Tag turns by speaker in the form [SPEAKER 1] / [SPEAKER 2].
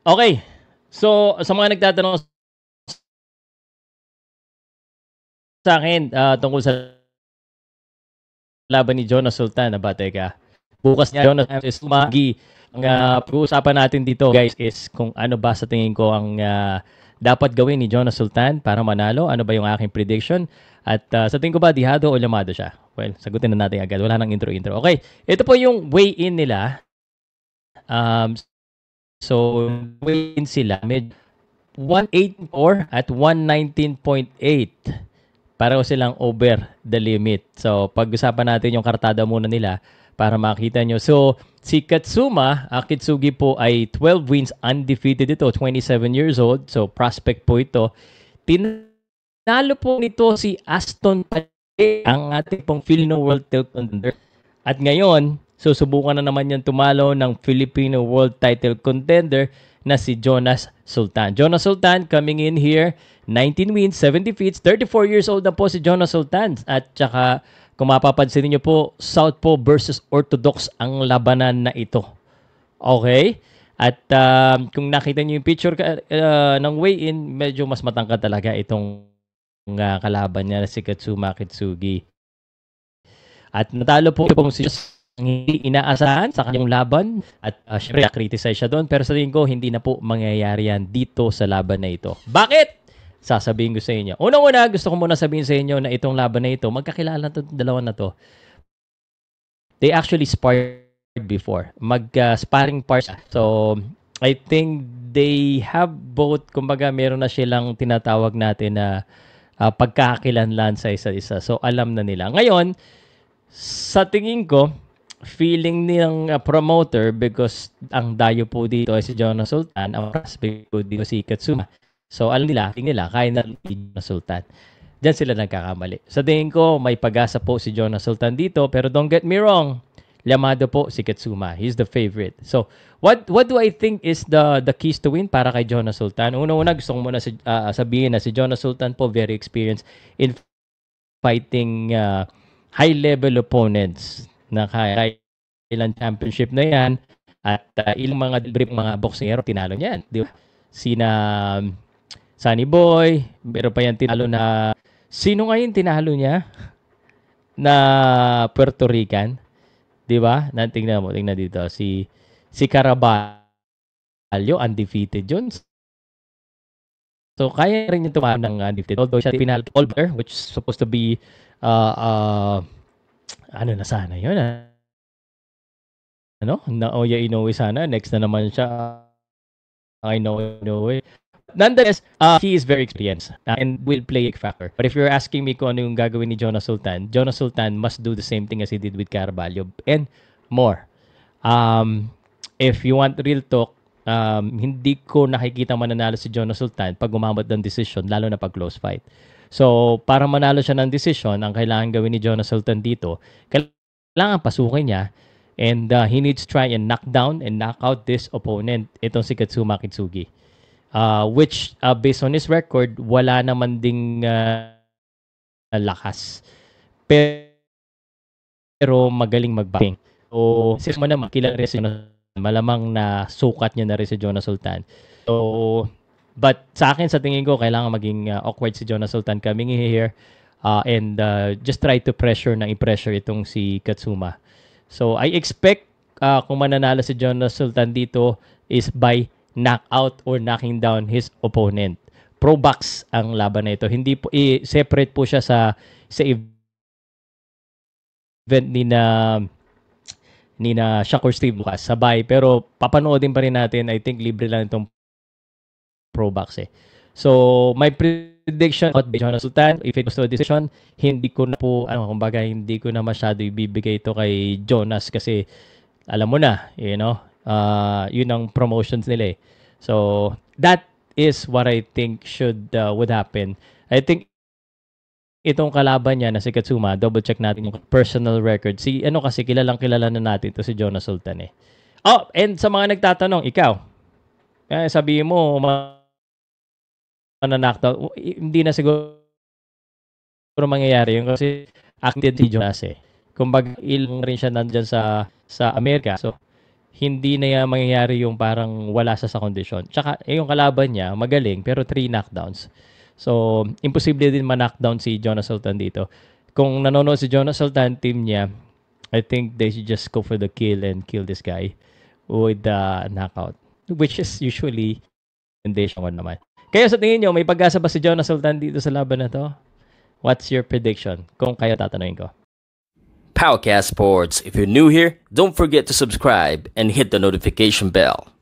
[SPEAKER 1] Okay. So, sa mga nagtatanong sa akin tungkol sa laban ni Jonas Sultan, aba teka. Bukas niya Jonas is Magi. Ang pag-uusapan natin dito, guys, is kung ano ba sa tingin ko ang dapat gawin ni Jonas Sultan para manalo. Ano ba yung aking prediction? At sa tingin ko ba, dihado o lamado siya? Well, sagutin na natin agad. Wala nang intro-intro. Okay, ito po yung weigh-in nila. Um, so, weigh-in sila. 184 at 119.8. Pareho silang over the limit. So, pag-usapan natin yung kartada muna nila para makita nyo. So, si Katsuma Kitsugi po ay 12 wins undefeated ito, 27 years old. So, prospect po ito. Tinalo po nito si Aston Pade, ang ating pong Filipino World Title Contender. At ngayon, susubukan na naman yan tumalo ng Filipino World Title Contender na si Jonas Sultan. Jonas Sultan coming in here, 19 wins, 70 defeats, 34 years old na po si Jonas Sultan. At saka, kung mapapansin niyo po, Southpaw versus Orthodox ang labanan na ito. Okay? At kung nakita niyo yung picture ng weigh-in, medyo mas matangkad talaga itong kalaban niya na si Katsuma Kitsugi. At natalo po si hindi inaasahan sa kanyang laban at syempre criticize siya doon, pero sa tingin ko hindi na po mangyayari yan dito sa laban na ito. Bakit? Sasabihin ko sa inyo. Unang-una, gusto ko muna sabihin sa inyo na itong laban na ito, magkakilala to dalawa na to. They actually sparred before. Sparring parts. So, I think they have both, kumbaga meron na silang tinatawag natin na pagkakakilanlan sa isa't isa. So, alam na nila. Ngayon, sa tingin ko, feeling ng promoter, because ang dayo po dito ay si Jonas Sultan, ang prospect po dito si Katsuma. So, alam nila, kaya na si Jonas Sultan. Diyan sila nagkakamali. Sa tingin ko, may pag-asa po si Jonas Sultan dito, pero don't get me wrong, lamado po si Katsuma. He's the favorite. So, what do I think is the keys to win para kay Jonas Sultan? Una-una, gusto ko muna sabihin na si Jonas Sultan po very experienced in fighting high-level opponents na kaya ilang championship na yan at ilang mga mga boksingero tinalo niyan, di ba? Sina Sunny Boy, meron pa yan tinalo na sino ngayon tinalo niya na Puerto Rican, di ba? Tingnan dito si Caraballo, undefeated yun. So kaya rin yung tumalo ng undefeated, although siya pinalo Olver, which is supposed to be ano na sana yun, Naoya Inoue sana. Next na naman siya. I know Inoue. Nonetheless, he is very experienced and will play a factor. But if you're asking me kung ano yung gagawin ni Jonas Sultan must do the same thing as he did with Carvalho and more. If you want real talk, hindi ko nakikita mananalo si Jonas Sultan pag umabot ng decision, lalo na pag close fight. So, para manalo siya ng decision, ang kailangan gawin ni Jonas Sultan dito, kailangan pasukin niya. And he needs to try and knock down and knock out this opponent, itong si Katsuma Kitsugi. Which, based on his record, wala naman ding lakas. Pero magaling mag-boxing. So, since mo naman, kilala rin si Jonas, malamang na sukat niya na rin si Jonas Sultan. So, but sa akin, sa tingin ko, kailangan maging awkward si Jonas Sultan coming here and just try to i-pressure itong si Katsuma. So, I expect kung mananalo si Jonas Sultan dito is by knockout or knocking down his opponent. Pro box ang laban na ito. Hindi po, separate po siya sa event ni na Shakur Steve bukas. Sabay. Pero papanoodin pa rin natin. I think libre lang itong pro box eh. So, my prediction about Jonas Sultan, if it was to a decision, hindi ko na po, kumbaga, hindi ko na masyado ibibigay ito kay Jonas kasi, alam mo na, yun ang promotions nila eh. So, that is what I think would happen. I think, itong kalaban niya na si Katsuma, double check natin yung personal record. Kasi kilala na natin to si Jonas Sultan eh. Oh, and sa mga nagtatanong, ikaw, sabihin mo, na knockdown, hindi na siguro mangyayari yun kasi active si Jonas eh. Kumbaga, ilang rin siya nandyan sa Amerika. So, hindi na yan mangyayari yung parang wala sa kondisyon. Tsaka yung kalaban niya, magaling, pero 3 knockdowns. So, imposible din ma-knockdown si Jonas Sultan dito. Kung nanonood si Jonas Sultan, team niya, I think they should just go for the kill and kill this guy with the knockout. Which is usually recommendation ko naman. Kaya sa tingin nyo, may pag-asa ba si Jonas Sultan dito sa laban na to? What's your prediction? Kung kayo tatanungin ko.
[SPEAKER 2] Powercast Sports. If you're new here, don't forget to subscribe and hit the notification bell.